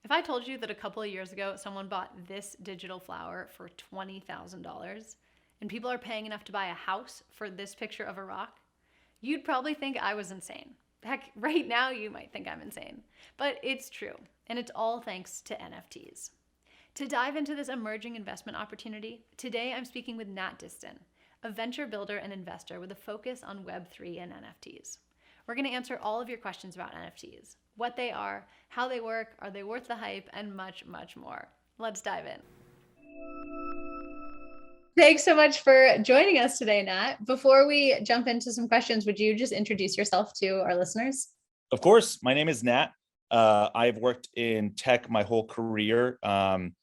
If I told you that a couple of years ago someone bought this digital flower for $20,000 and people are paying enough to buy a house for this picture of a rock, you'd probably think I was insane. Heck, right now you might think I'm insane. But it's true, and it's all thanks to NFTs. To dive into this emerging investment opportunity, today I'm speaking with Nat Disston, a venture builder and investor with a focus on Web3 and NFTs. We're going to answer all of your questions about NFTs, what they are, how they work, are they worth the hype, and much, much more. Let's dive in. Thanks so much for joining us today, Nat. Before we jump into some questions, would you just introduce yourself to our listeners? Of course. My name is Nat. I've worked in tech my whole career on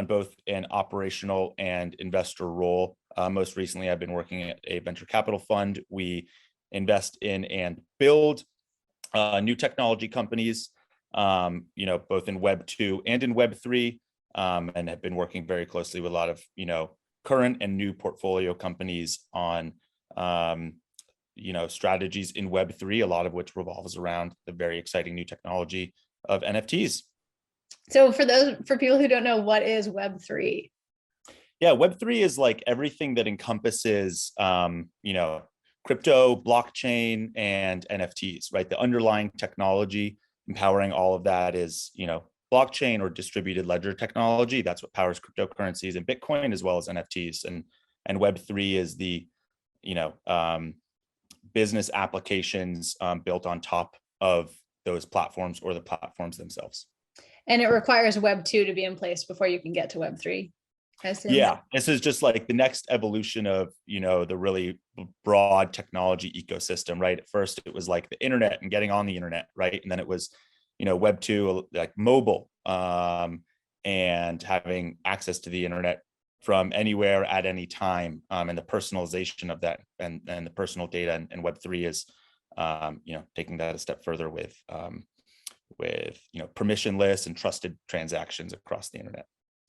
both an operational and investor role. Most recently, I've been working at a venture capital fund. We invest in and build new technology companies, both in Web 2 and in Web 3, and have been working very closely with a lot of, current and new portfolio companies on, strategies in Web 3, a lot of which revolves around the very exciting new technology of NFTs. So for people who don't know, what is Web 3? Yeah, Web 3 is like everything that encompasses, crypto, blockchain, and NFTs, right? The underlying technology empowering all of that is, blockchain or distributed ledger technology. That's what powers cryptocurrencies and Bitcoin, as well as NFTs. And Web 3 is the, business applications built on top of those platforms or the platforms themselves. And it requires Web 2 to be in place before you can get to Web 3. Yeah, this is just like the next evolution of, the really broad technology ecosystem, right? At first, it was like the internet and getting on the internet, right? And then it was, Web 2, like mobile, and having access to the internet from anywhere at any time, and the personalization of that and the personal data. And Web 3 is, taking that a step further with permissionless and trusted transactions across the internet.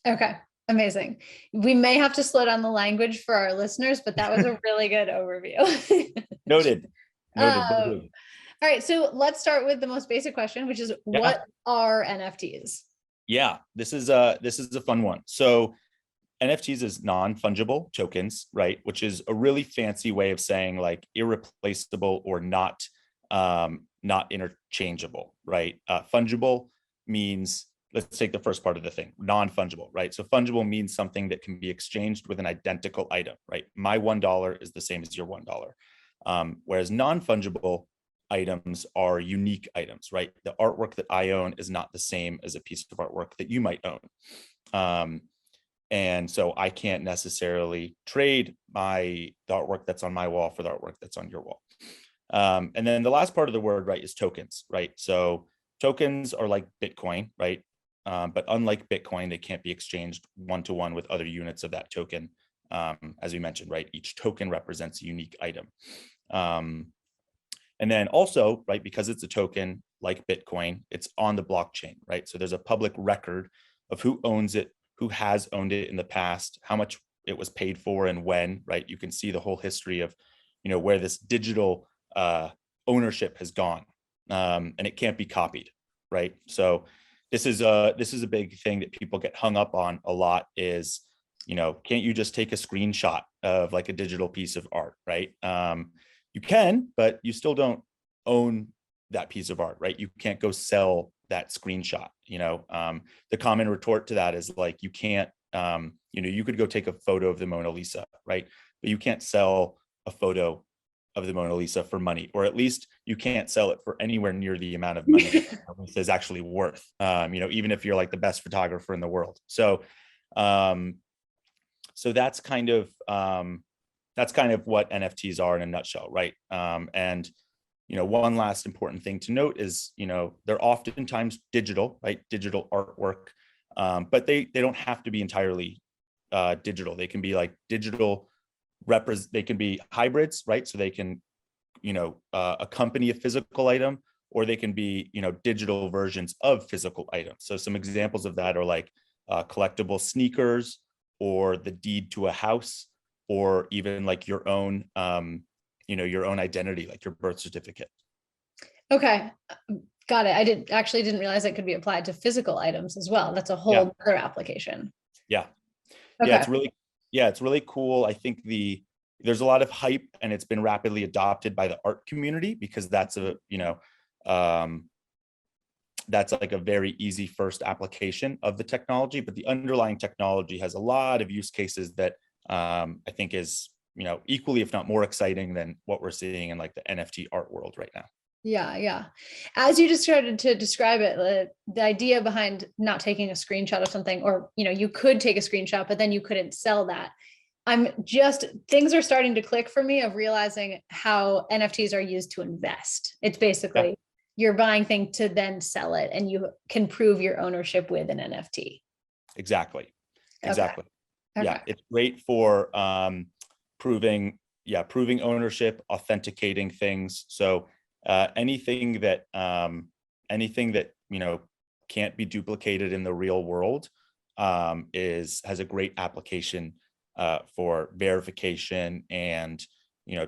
Okay. Amazing. We may have to slow down the language for our listeners, but that was a really good overview. Noted. All right. So let's start with the most basic question, which is what are NFTs? Yeah, this is a fun one. So NFTs is non-fungible tokens, right? Which is a really fancy way of saying like irreplaceable or not interchangeable, right? Fungible means, let's take the first part of the thing, non-fungible, right? So fungible means something that can be exchanged with an identical item, right? My $1 is the same as your $1. Whereas non-fungible items are unique items, right? The artwork that I own is not the same as a piece of artwork that you might own. And so I can't necessarily trade the artwork that's on my wall for the artwork that's on your wall. And then the last part of the word, right, is tokens, right? So tokens are like Bitcoin, right? But unlike Bitcoin, they can't be exchanged one-to-one with other units of that token. As we mentioned, right, each token represents a unique item. And then also, right, because it's a token like Bitcoin, it's on the blockchain, right? So there's a public record of who owns it, who has owned it in the past, how much it was paid for and when, right? You can see the whole history of, where this digital ownership has gone, and it can't be copied, right? So this is a big thing that people get hung up on a lot is, can't you just take a screenshot of like a digital piece of art, right? You can, but you still don't own that piece of art, right? You can't go sell that screenshot. The common retort to that is like, you can't, you could go take a photo of the Mona Lisa, right? But you can't sell a photo of the Mona Lisa for money, or at least you can't sell it for anywhere near the amount of money that the Mona Lisa is actually worth, even if you're like the best photographer in the world. So that's kind of what NFTs are in a nutshell, right? And one last important thing to note is, they're oftentimes digital, right? Digital artwork, but they don't have to be entirely digital. They can be like digital they can be hybrids, right? So they can, accompany a physical item, or they can be, digital versions of physical items. So some examples of that are like collectible sneakers, or the deed to a house, or even like your own, your own identity, like your birth certificate. Okay. Got it. I didn't realize it could be applied to physical items as well. That's a Yeah, whole other application. yeah, yeah. Okay. It's really cool. I think there's a lot of hype, and it's been rapidly adopted by the art community because um, that's like a very easy first application of the technology. But the underlying technology has a lot of use cases that I think is equally, if not more exciting than what we're seeing in like the NFT art world right now. Yeah, yeah. As you just started to describe it, the idea behind not taking a screenshot of something, or you could take a screenshot, but then you couldn't sell that. Things are starting to click for me of realizing how NFTs are used to invest. It's basically you're buying things to then sell it, and you can prove your ownership with an NFT. Exactly. Okay. Yeah, it's great for proving ownership, authenticating things. So anything that can't be duplicated in the real world has a great application for verification and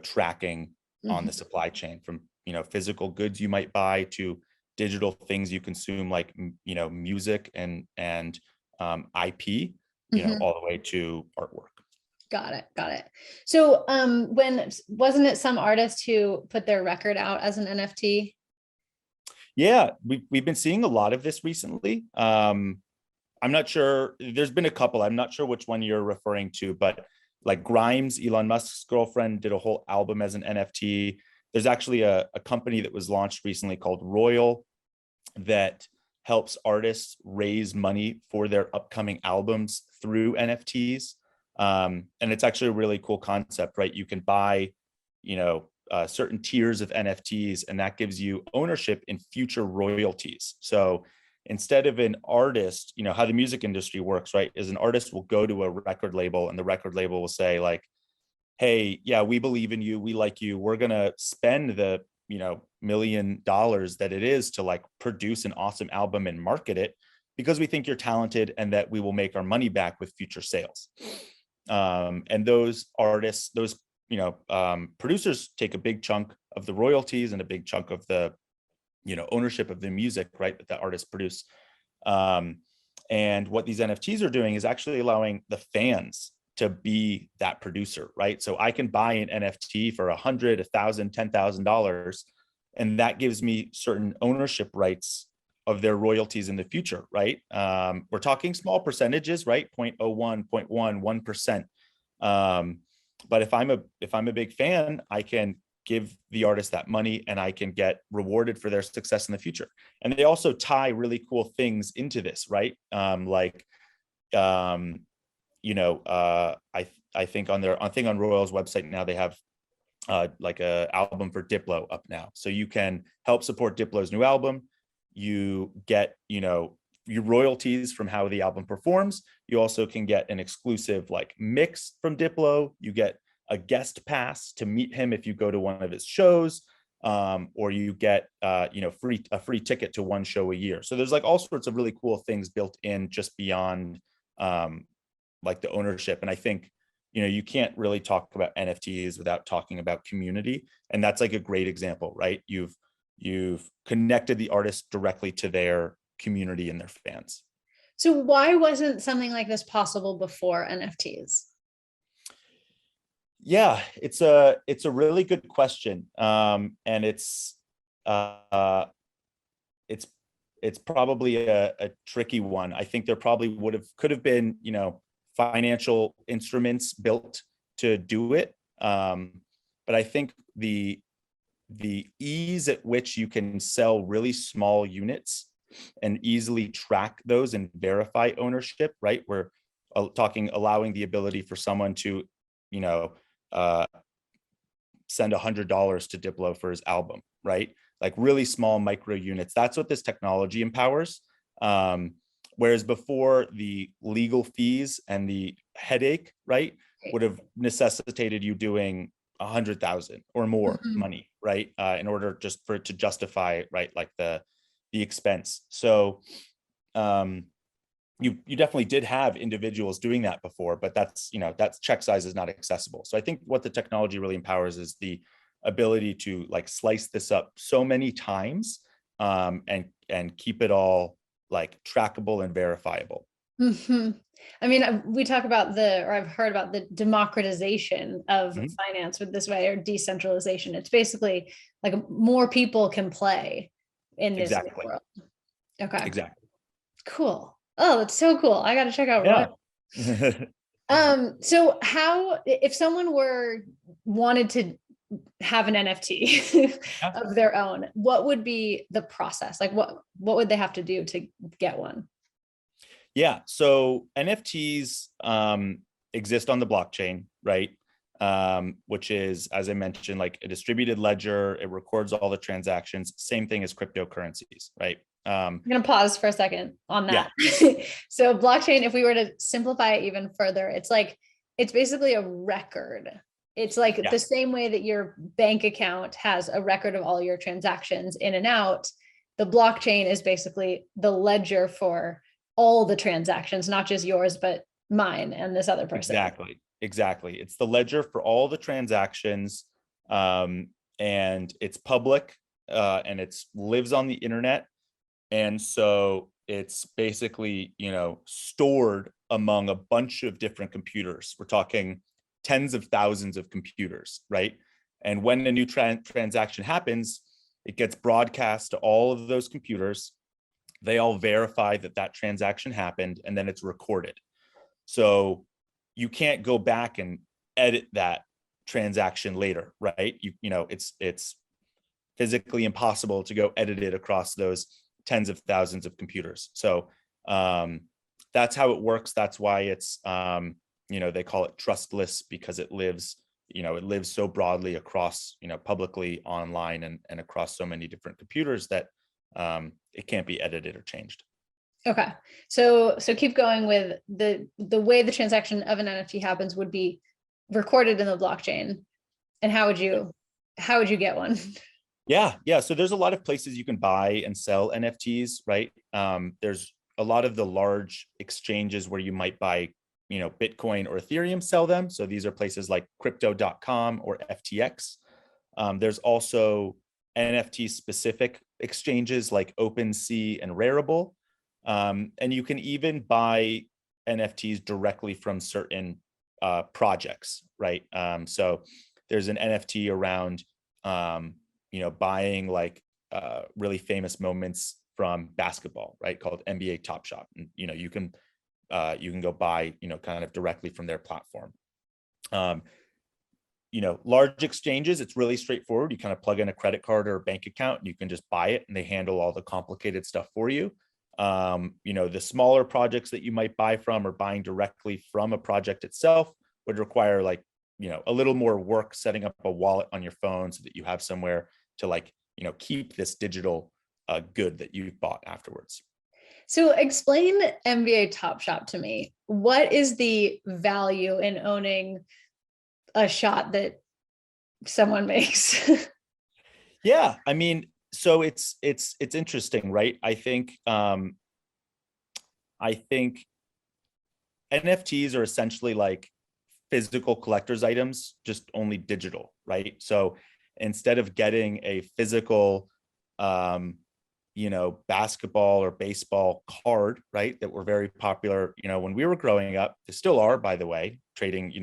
tracking on the supply chain, from physical goods you might buy to digital things you consume, like music and IP, all the way to artwork. Got it. So wasn't it some artist who put their record out as an NFT? Yeah, we've been seeing a lot of this recently. I'm not sure. There's been a couple. I'm not sure which one you're referring to, but like Grimes, Elon Musk's girlfriend, did a whole album as an NFT. There's actually a company that was launched recently called Royal that helps artists raise money for their upcoming albums through NFTs. And it's actually a really cool concept, right? You can buy, certain tiers of NFTs, and that gives you ownership in future royalties. So instead of an artist, how the music industry works, right, is an artist will go to a record label, and the record label will say like, hey, yeah, we believe in you, we like you, we're going to spend the $1 million that it is to like produce an awesome album and market it, because we think you're talented and that we will make our money back with future sales. And those artists, producers take a big chunk of the royalties and a big chunk of the ownership of the music, right, that the artists produce. And what these NFTs are doing is actually allowing the fans to be that producer, right? So I can buy an NFT for $100, $1,000, $10,000, and that gives me certain ownership rights of their royalties in the future, right? We're talking small percentages, right? 0.01, 0.1, 1%. But if I'm a big fan, I can give the artist that money, and I can get rewarded for their success in the future. And they also tie really cool things into this, right? I think on Royal's website now, they have like a album for Diplo up now. So you can help support Diplo's new album. You get, your royalties from how the album performs. You also can get an exclusive like mix from Diplo. You get a guest pass to meet him if you go to one of his shows, or you get a free ticket to one show a year. So there's like all sorts of really cool things built in just beyond like the ownership. And I think you can't really talk about NFTs without talking about community, and that's like a great example, right? You've connected the artist directly to their community and their fans. So why wasn't something like this possible before NFTs? Yeah, it's a really good question. And it's probably a tricky one. I think there probably could have been, financial instruments built to do it. But I think the ease at which you can sell really small units and easily track those and verify ownership, right? We're allowing the ability for someone to, send $100 to Diplo for his album, right? Like really small micro units. That's what this technology empowers. Whereas before, the legal fees and the headache, right, would have necessitated you doing 100,000 or more money, right, in order just for it to justify, right, like the expense. So you definitely did have individuals doing that before, but that's check size is not accessible. So I think what the technology really empowers is the ability to like slice this up so many times and keep it all like trackable and verifiable. Hmm. I mean, we talk about or I've heard about the democratization of Mhm. finance with this way, or decentralization. It's basically like more people can play in this new Exactly. world. Okay, Exactly. cool. Oh, that's so cool. I got to check out Roy. Yeah. So how, if someone wanted to have an NFT Yeah. of their own, what would be the process? Like what would they have to do to get one? Yeah. So NFTs exist on the blockchain, right? Which is, as I mentioned, like a distributed ledger. It records all the transactions. Same thing as cryptocurrencies, right? I'm going to pause for a second on Yeah. that. So blockchain, if we were to simplify it even further, it's basically a record. It's like Yeah. the same way that your bank account has a record of all your transactions in and out. The blockchain is basically the ledger for all the transactions, not just yours, but mine and this other person. Exactly. Exactly. It's the ledger for all the transactions, and it's public, and it's lives on the internet. And so it's basically, stored among a bunch of different computers. We're talking tens of thousands of computers, right? And when a new transaction happens, it gets broadcast to all of those computers. They all verify that that transaction happened, and then it's recorded. So you can't go back and edit that transaction later, right? It's physically impossible to go edit it across those tens of thousands of computers. So that's how it works. That's why it's they call it trustless, because it lives so broadly across, publicly, online, and across so many different computers that it can't be edited or changed. Okay. So keep going with the way the transaction of an NFT happens would be recorded in the blockchain. And how would you get one? Yeah. So there's a lot of places you can buy and sell NFTs, right? There's a lot of the large exchanges where you might buy, Bitcoin or Ethereum, sell them. So these are places like crypto.com or FTX. There's also NFT specific exchanges like OpenSea and Rarible. And you can even buy NFTs directly from certain projects, right? So there's an NFT around, buying like really famous moments from basketball, right? Called NBA Top Shot. And, you can go buy, kind of directly from their platform. Large exchanges, it's really straightforward. You kind of plug in a credit card or a bank account and you can just buy it, and they handle all the complicated stuff for you. The smaller projects that you might buy from, or buying directly from a project itself, would require like, a little more work setting up a wallet on your phone so that you have somewhere to like, keep this digital good that you've bought afterwards. So explain NBA Top Shot to me. What is the value in owning a shot that someone makes? Yeah, I mean, so it's interesting, right? I think NFTs are essentially like physical collector's items, just only digital, right? So instead of getting a physical basketball or baseball card, right, that were very popular, when we were growing up, they still are, by the way, trading,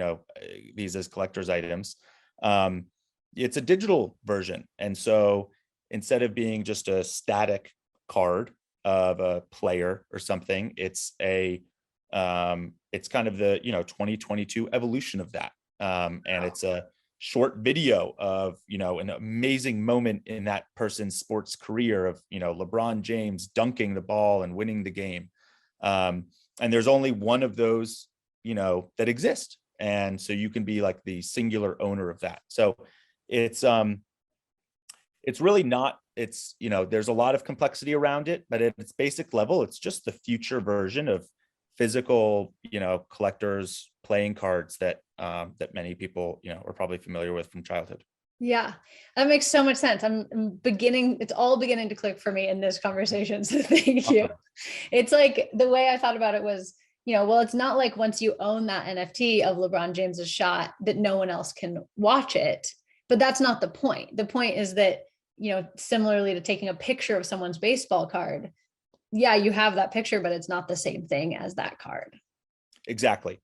these as collector's items. It's a digital version. And so instead of being just a static card of a player or something, it's kind of the 2022 evolution of that. And it's a short video of an amazing moment in that person's sports career of LeBron James dunking the ball and winning the game. And there's only one of those that exist, and so you can be like the singular owner of that. So it's really not, there's a lot of complexity around it, but at its basic level, it's just the future version of physical, collectors playing cards that many people, are probably familiar with from childhood. Yeah, that makes so much sense. It's all beginning to click for me in this conversation. So thank you. It's like the way I thought about it was, well, it's not like once you own that NFT of LeBron James's shot that no one else can watch it, but that's not the point. The point is that similarly to taking a picture of someone's baseball card, yeah, you have that picture, but it's not the same thing as that card. Exactly.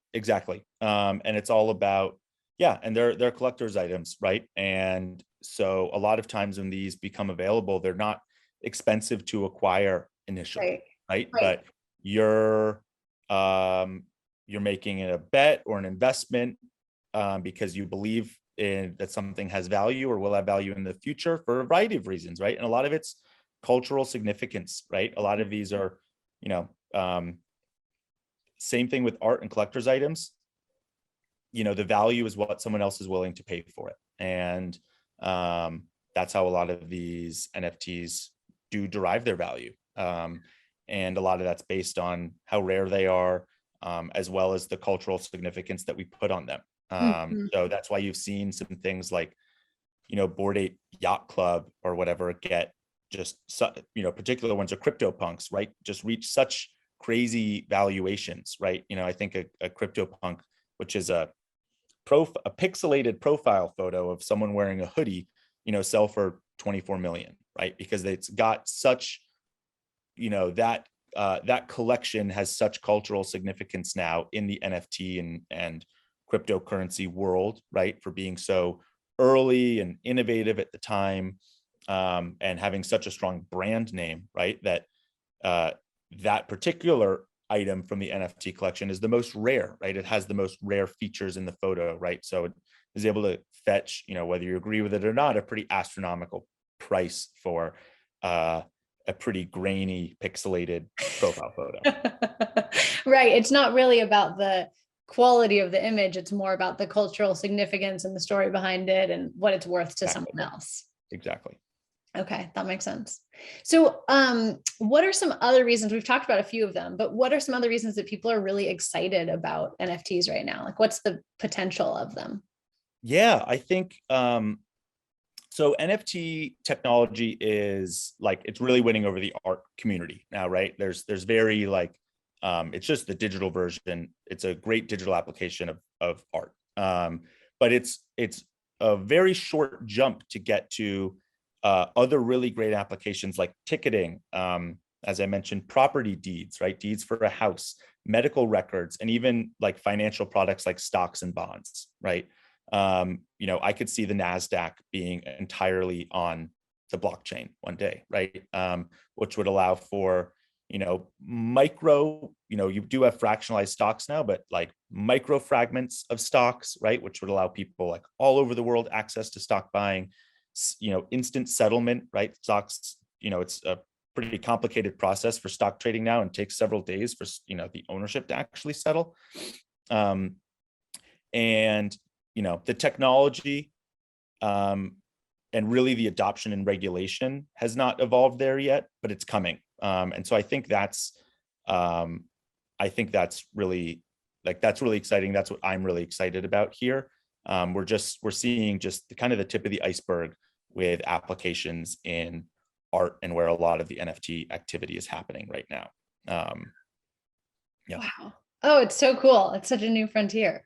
And it's all about, yeah, and they're collector's items, right? And so a lot of times when these become available, they're not expensive to acquire initially, right? But you're making it a bet or an investment because you believe in that something has value or will have value in the future for a variety of reasons, right? And a lot of it's cultural significance, right? A lot of these are, same thing with art and collector's items. The value is what someone else is willing to pay for it. And that's how a lot of these NFTs do derive their value. And a lot of that's based on how rare they are, as well as the cultural significance that we put on them. So that's why you've seen some things like, Bored Ape Yacht Club or whatever get just, particular ones are CryptoPunks, right? Just reach such crazy valuations, right? I think a CryptoPunk, which is a pixelated profile photo of someone wearing a hoodie, sell for 24 million, right? Because it's got such, that collection has such cultural significance now in the NFT and cryptocurrency world, right? For being so early and innovative at the time, and having such a strong brand name, right? That that particular item from the NFT collection is the most rare, right? It has the most rare features in the photo, right? So it is able to fetch, whether you agree with it or not, a pretty astronomical price for a pretty grainy pixelated profile photo. Right. It's not really about the quality of the image. It's more about the cultural significance and the story behind it and what it's worth to someone else. Exactly. Okay, that makes sense. So what are some other reasons, we've talked about a few of them, but what are some other reasons that people are really excited about NFTs right now? Like what's the potential of them? Yeah, I think so NFT technology is like, it's really winning over the art community now, right? There's very like, it's just the digital version. It's a great digital application of art. But it's a very short jump to get to other really great applications like ticketing, as I mentioned, property deeds, right? Deeds for a house, medical records, and even like financial products like stocks and bonds, right? I could see the NASDAQ being entirely on the blockchain one day, right? Which would allow for, micro, you do have fractionalized stocks now, but like micro fragments of stocks, right? Which would allow people like all over the world access to stock buying, instant settlement, right? Stocks, it's a pretty complicated process for stock trading now and takes several days for, the ownership to actually settle. And, the technology, and really the adoption and regulation has not evolved there yet, but it's coming. And so I think that's really exciting. That's what I'm really excited about here. We're seeing just the kind of the tip of the iceberg with applications in art and where a lot of the NFT activity is happening right now. Yeah. Wow. Oh, it's so cool. It's such a new frontier.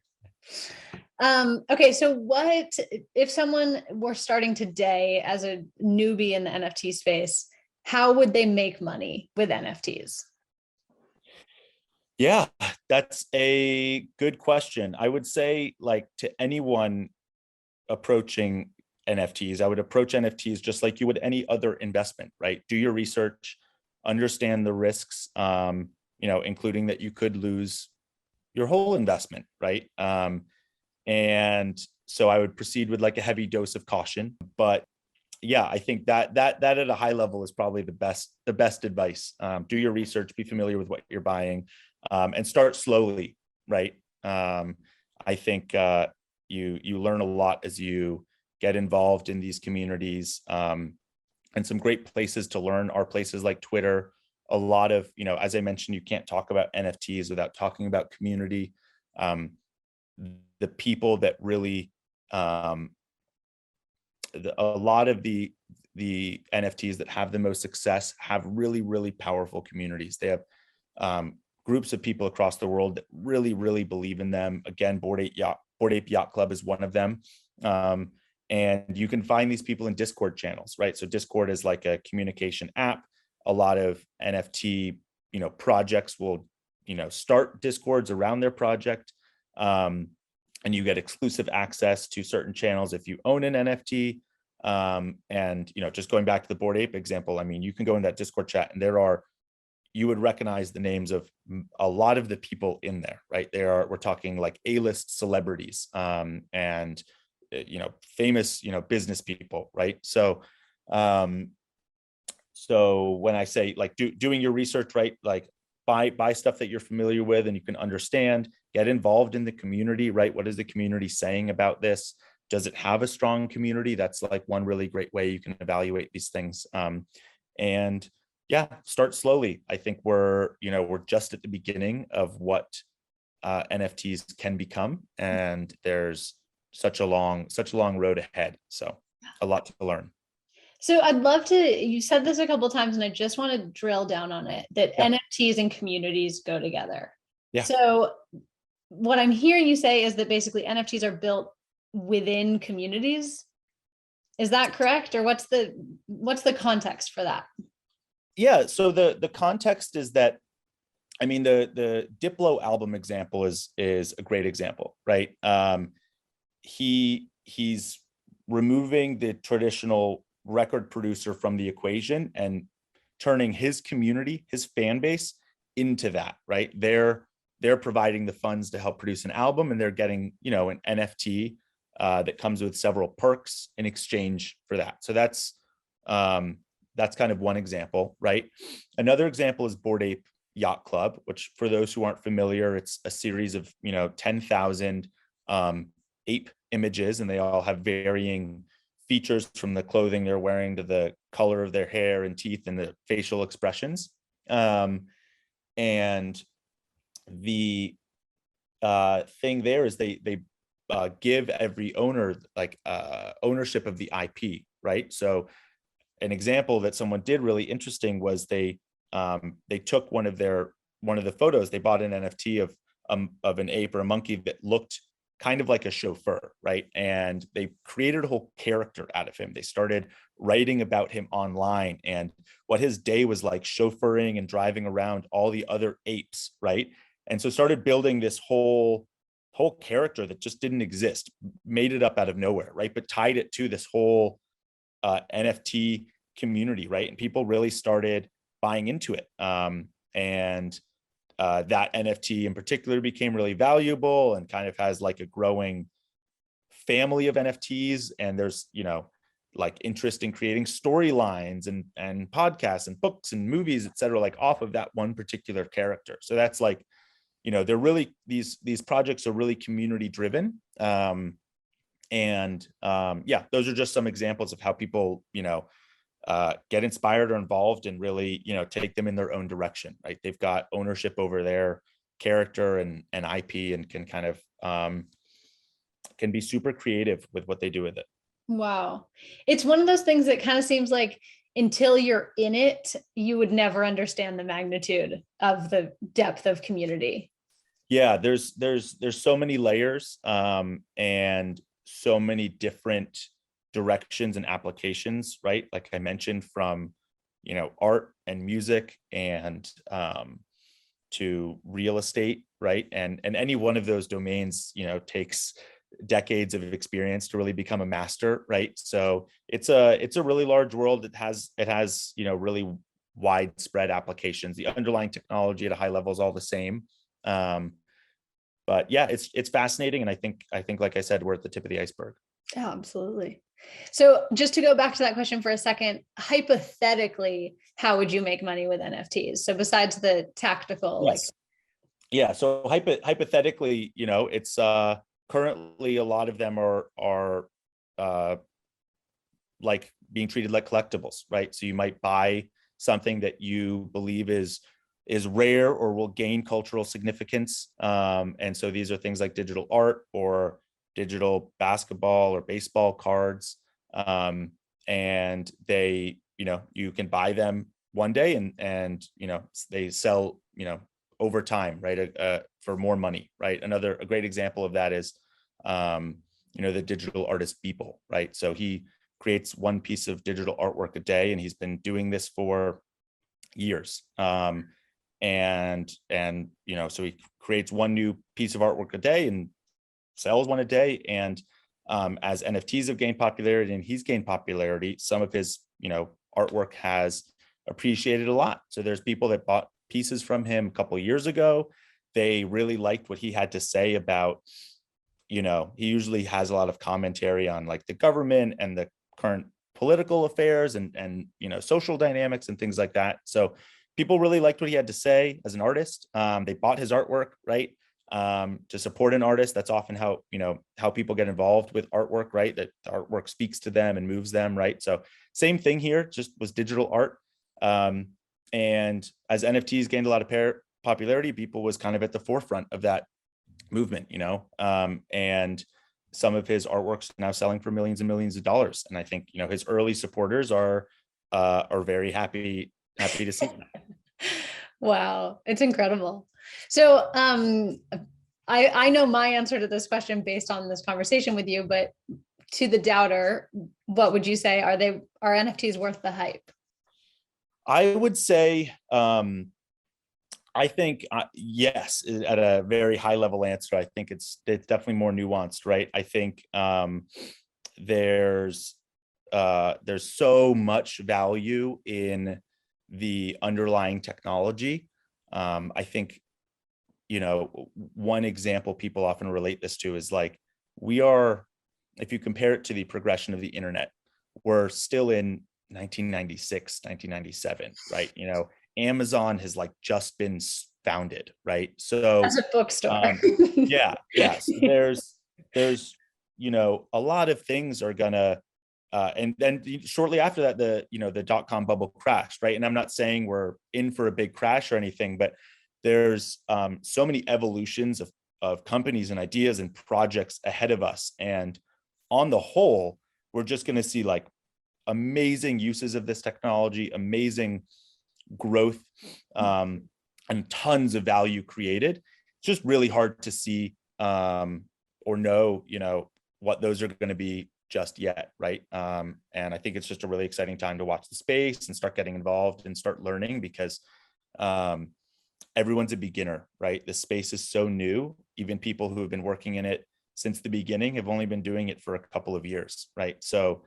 Okay, so what if someone were starting today as a newbie in the NFT space, how would they make money with NFTs? Yeah, that's a good question. I would say, like, to anyone approaching NFTs, I would approach NFTs just like you would any other investment, right? Do your research, understand the risks, including that you could lose your whole investment, right? And so I would proceed with like a heavy dose of caution. But yeah, I think that at a high level is probably the best advice. Do your research, be familiar with what you're buying, and start slowly, right? I think you learn a lot as you get involved in these communities, and some great places to learn are places like Twitter. A lot of, as I mentioned, you can't talk about NFTs without talking about community. The people that really, a lot of the NFTs that have the most success have really, really powerful communities. They have groups of people across the world that really, really believe in them. Again, Bored Ape Yacht Club is one of them. And you can find these people in Discord channels, right? So Discord is like a communication app. A lot of NFT, projects will, start Discords around their project. And you get exclusive access to certain channels if you own an NFT. And, just going back to the Bored Ape example, I mean, you can go in that Discord chat and you would recognize the names of a lot of the people in there, right? We're talking like A-list celebrities, and famous, business people, right? So, so when I say like doing your research, right, like buy stuff that you're familiar with and you can understand, get involved in the community, right? What is the community saying about this? Does it have a strong community? That's like one really great way you can evaluate these things. And yeah, start slowly. I think we're just at the beginning of what NFTs can become, and there's such a long road ahead. So a lot to learn. So I'd love to, you said this a couple of times and I just want to drill down on it, that Yeah. NFTs and communities go together. Yeah. So what I'm hearing you say is that basically NFTs are built within communities. Is that correct? Or what's the context for that? Yeah. So the context is that, I mean, the Diplo album example is a great example, right? He's removing the traditional record producer from the equation and turning his community, his fan base, into that, right? They're providing the funds to help produce an album, and they're getting, an NFT that comes with several perks in exchange for that. So that's kind of one example, right? Another example is Bored Ape Yacht Club, which, for those who aren't familiar, it's a series of 10,000 ape images, and they all have varying features, from the clothing they're wearing to the color of their hair and teeth and the facial expressions. And the thing there is they give every owner like ownership of the IP, right? So an example that someone did really interesting was they took one of the photos. They bought an NFT of an ape or a monkey that looked kind of like a chauffeur, right? And they created a whole character out of him. They started writing about him online and what his day was like, chauffeuring and driving around all the other apes, right? And so started building this whole character that just didn't exist, made it up out of nowhere, right? But tied it to this whole NFT community, right? And people really started buying into it. And that NFT in particular became really valuable and kind of has like a growing family of NFTs. And there's, like interest in creating storylines and podcasts and books and movies, et cetera, like off of that one particular character. So that's like, they're really, these projects are really community driven. Yeah, those are just some examples of how people, get inspired or involved and really, take them in their own direction, right? They've got ownership over their character and IP, and can kind of can be super creative with what they do with it. Wow. It's one of those things that kind of seems like until you're in it, you would never understand the magnitude of the depth of community. Yeah, there's so many layers, and so many different directions and applications, right? Like I mentioned, from art and music and to real estate, right? And any one of those domains, takes decades of experience to really become a master, right? So it's a really large world. It has really widespread applications. The underlying technology at a high level is all the same. But yeah, it's fascinating, and I think like I said, we're at the tip of the iceberg. Oh, absolutely. So just to go back to that question for a second, hypothetically, how would you make money with NFTs? So besides the tactical, Yes. Yeah. So hypothetically, it's currently a lot of them are like being treated like collectibles, right? So you might buy something that you believe is rare or will gain cultural significance. And so these are things like digital art or digital basketball or baseball cards. And they, you can buy them one day and they sell, over time, right? For more money, right? A great example of that is, the digital artist Beeple, right? So he creates one piece of digital artwork a day, and he's been doing this for years. And so he creates one new piece of artwork a day and sells one a day. And as NFTs have gained popularity and he's gained popularity, some of his artwork has appreciated a lot. So there's people that bought pieces from him a couple of years ago. They really liked what he had to say about, he usually has a lot of commentary on like the government and the current political affairs and social dynamics and things like that. So people really liked what he had to say as an artist. They bought his artwork, right? To support an artist. That's often how people get involved with artwork, right? That the artwork speaks to them and moves them, right? So same thing here, just was digital art. And as NFTs gained a lot of popularity, Beeple was kind of at the forefront of that movement, and some of his artworks now selling for millions and millions of dollars. And I think, his early supporters are very happy to see that. Wow, it's incredible. So I know my answer to this question based on this conversation with you, but to the doubter, what would you say? Are NFTs worth the hype? I would say, I think yes, at a very high level answer. I think it's definitely more nuanced, right? I think there's so much value in the underlying technology. I think, one example people often relate this to is like, if you compare it to the progression of the internet, we're still in 1996, 1997, right? Amazon has like just been founded, right? So as a bookstore. yes. There's a lot of things are gonna and then shortly after that, the dot-com bubble crashed, right? And I'm not saying we're in for a big crash or anything, but there's so many evolutions of companies and ideas and projects ahead of us. And on the whole, we're just going to see like amazing uses of this technology, amazing growth, and tons of value created. It's just really hard to see or know, what those are going to be just yet, right? And I think it's just a really exciting time to watch the space and start getting involved and start learning, because everyone's a beginner, right? The space is so new. Even people who have been working in it since the beginning have only been doing it for a couple of years, right? So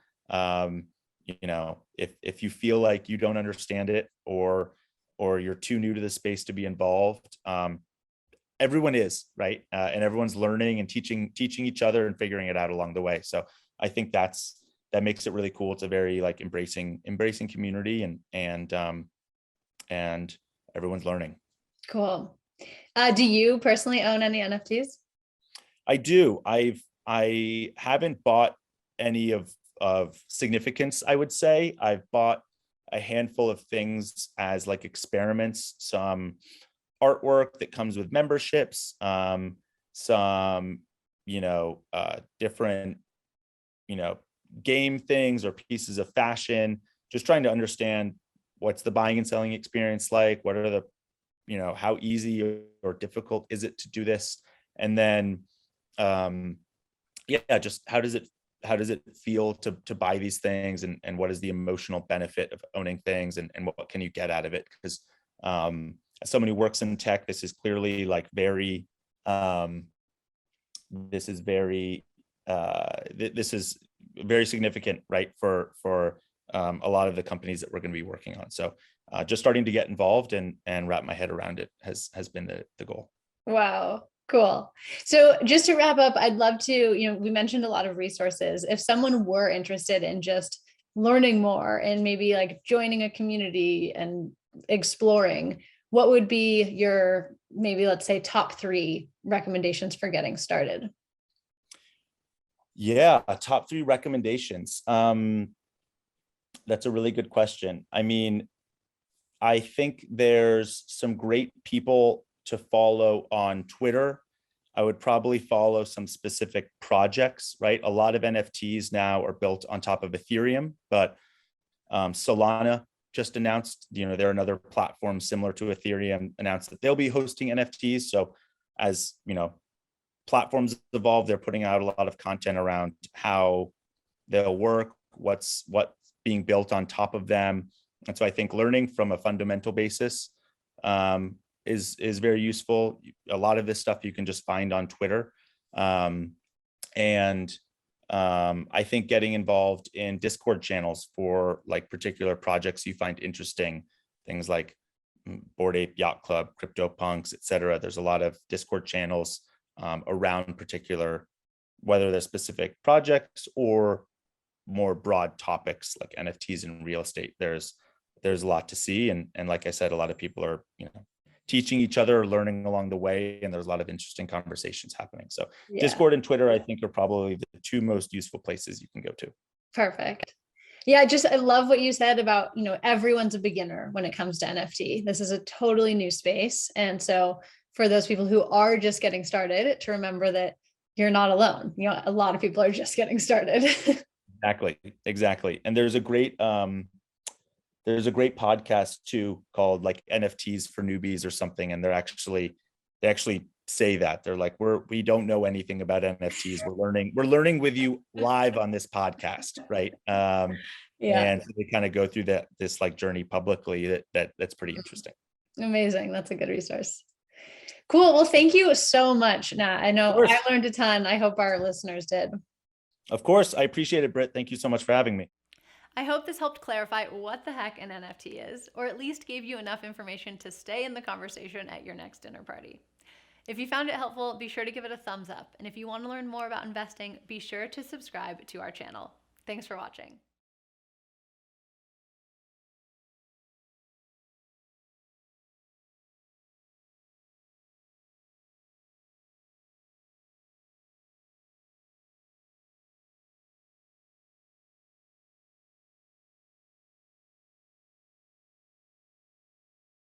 if you feel like you don't understand it or you're too new to the space to be involved, everyone is, right? And everyone's learning and teaching each other and figuring it out along the way. So I think that makes it really cool. It's a very like embracing community, and everyone's learning. Cool. Do you personally own any NFTs? I do. I haven't bought any of significance, I would say. I've bought a handful of things as like experiments, some artwork that comes with memberships, some different game things or pieces of fashion, just trying to understand what's the buying and selling experience like, what are the how easy or difficult is it to do this, and then just how does it feel to buy these things, and what is the emotional benefit of owning things, and what can you get out of it? Because as someone who works in tech, this is clearly like very this is very significant, right, for a lot of the companies that we're going to be working on. So just starting to get involved and wrap my head around it has been the goal. Wow. Cool. So just to wrap up, I'd love to, we mentioned a lot of resources. If someone were interested in just learning more and maybe like joining a community and exploring, what would be your, maybe let's say, top 3 recommendations for getting started? Yeah, top 3 recommendations. That's a really good question. I mean, I think there's some great people to follow on Twitter. I would probably follow some specific projects, right? A lot of NFTs now are built on top of Ethereum, but Solana just announced, they're another platform similar to Ethereum, announced that they'll be hosting NFTs. So as, platforms evolve, they're putting out a lot of content around how they'll work, what's being built on top of them. And so I think learning from a fundamental basis is very useful. A lot of this stuff you can just find on Twitter. I think getting involved in Discord channels for like particular projects you find interesting, things like Bored Ape Yacht Club, CryptoPunks, etc. There's a lot of Discord channels around particular, whether they're specific projects or more broad topics like NFTs and real estate. There's a lot to see, and like I said, a lot of people are teaching each other, learning along the way, and there's a lot of interesting conversations happening. So Yeah. Discord and Twitter, I think, are probably the two most useful places you can go to. Perfect. Yeah, I love what you said about, everyone's a beginner when it comes to NFT. This is a totally new space. And so for those people who are just getting started, to remember that you're not alone. A lot of people are just getting started. Exactly. And there's a great podcast too called like NFTs for newbies or something. And they actually say that they're like, we don't know anything about NFTs. We're learning with you live on this podcast. Right. And so they kind of go through this like journey publicly that's pretty interesting. Amazing. That's a good resource. Cool. Well, thank you so much, Nat. I know I learned a ton. I hope our listeners did. Of course. I appreciate it, Britt. Thank you so much for having me. I hope this helped clarify what the heck an NFT is, or at least gave you enough information to stay in the conversation at your next dinner party. If you found it helpful, be sure to give it a thumbs up. And if you want to learn more about investing, be sure to subscribe to our channel. Thanks for watching.